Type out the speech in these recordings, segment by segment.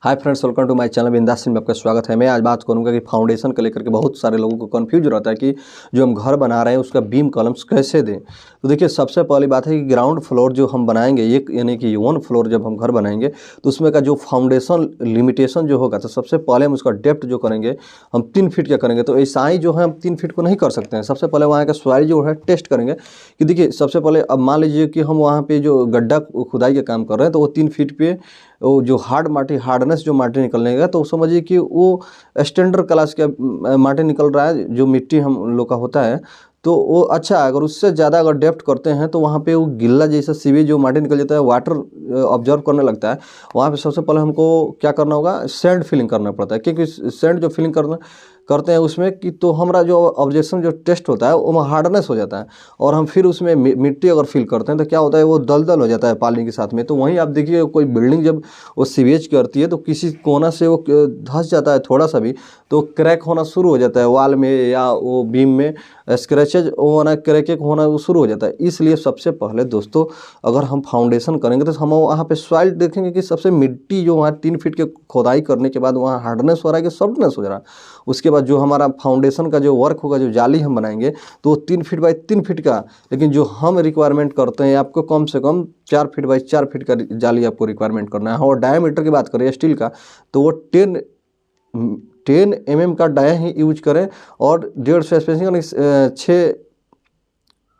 Hi friends, welcome to my channel Bindaas में आपका स्वागत है। मैं आज बात करूंगा कि फाउंडेशन को लेकर के बहुत सारे लोगों को कंफ्यूज रहता है कि जो हम घर बना रहे हैं उसका बीम कॉलम्स कैसे दें। तो देखिए, सबसे पहली बात है कि ग्राउंड फ्लोर जो हम बनाएंगे, एक यानी कि 1 फ्लोर जब हम घर बनाएंगे तो उसमें का जो फाउंडेशन लिमिटेशन जो होगा, तो सबसे पहले हम उसका डेप्थ जो करेंगे हम 3 फीट का करेंगे। तो ऐसा ही जो है हम 3 फीट को नहीं कर सकते हैं। सबसे पहले वहाँ का सॉइल जो है टेस्ट करेंगे कि देखिए, सबसे पहले अब मान लीजिए कि हम वहाँ पे जो गड्ढा खुदाई का काम कर रहे हैं तो वो 3 फीट पे वो जो हार्डनेस जो माटी निकलने का, तो समझिए कि वो स्टैंडर्ड क्लास का माटी निकल रहा है, जो मिट्टी हम लोग का होता है। तो वो अच्छा है। अगर उससे ज़्यादा अगर डेप्थ करते हैं तो वहाँ पे वो गिल्ला जैसा सीवेज जो माटी निकल जाता है, वाटर ऑब्जर्व करने लगता है। वहाँ पे सबसे पहले हमको क्या करना होगा, सैंड फिलिंग करना पड़ता है, क्योंकि सैंड जो फिलिंग करते हैं उसमें कि तो हमारा जो ऑब्जेक्शन जो टेस्ट होता है वो हार्डनेस हो जाता है। और हम फिर उसमें मिट्टी अगर फिल करते हैं तो क्या होता है, वो दलदल हो जाता है पानी के साथ में। तो वहीं आप देखिए, कोई बिल्डिंग जब वो सीवेज करती है तो किसी कोना से वो धंस जाता है थोड़ा सा भी, तो क्रैक होना शुरू हो जाता है वाल में या वो बीम में, स्क्रैचेज होना, क्रैक होना वो शुरू हो जाता है। इसलिए सबसे पहले दोस्तों, अगर हम फाउंडेशन करेंगे तो हम वहाँ पे सॉइल देखेंगे कि सबसे मिट्टी जो वहाँ 3 फीट के खोदाई करने के बाद वहाँ हार्डनेस हो रहा है कि सॉफ्टनेस हो रहा है। उसके बाद जो हमारा फाउंडेशन का जो वर्क होगा, जो जाली हम बनाएंगे तो 3 फीट बाई 3 फीट का, लेकिन जो हम रिक्वायरमेंट करते हैं आपको कम से कम 4 फीट बाई 4 फीट का जाली आपको रिक्वायरमेंट करना है। और डायमीटर की बात करें स्टील का, तो वो 10 mm का डाया ही यूज करें और 1.5 स्पेसिंग यानी 6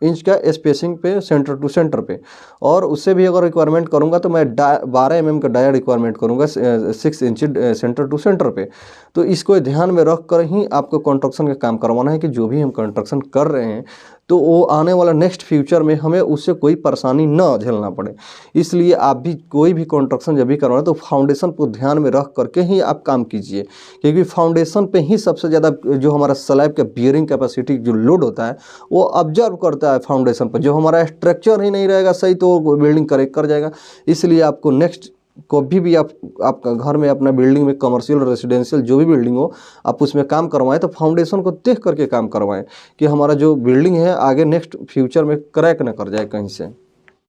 इंच का स्पेसिंग पे, सेंटर टू सेंटर पे। और उससे भी अगर रिक्वायरमेंट करूंगा तो मैं 12 mm का डाया रिक्वायरमेंट करूंगा 6 इंच सेंटर टू सेंटर पे। तो इसको ध्यान में रख कर ही आपको कंस्ट्रक्शन का काम करवाना है कि जो भी हम कंस्ट्रक्शन कर रहे हैं तो वो आने वाला नेक्स्ट फ्यूचर में हमें उससे कोई परेशानी न झेलना पड़े। इसलिए आप भी कोई भी कंस्ट्रक्शन जब भी करवाना तो फाउंडेशन को ध्यान में रख करके ही आप काम कीजिए, क्योंकि फाउंडेशन पे ही सबसे ज़्यादा जो हमारा स्लैब का बियरिंग कैपेसिटी जो लोड होता है वो ऑब्जर्व करता है फाउंडेशन पर। जो हमारा स्ट्रक्चर ही नहीं रहेगा सही तो बिल्डिंग करेक्ट कर जाएगा। इसलिए आपको नेक्स्ट कभी भी आपका घर में, अपना बिल्डिंग में, कमर्शियल रेजिडेंशियल जो भी बिल्डिंग हो, आप उसमें काम करवाएं तो फाउंडेशन को देख करके काम करवाएं कि हमारा जो बिल्डिंग है आगे नेक्स्ट फ्यूचर में क्रैक ना कर जाए कहीं से।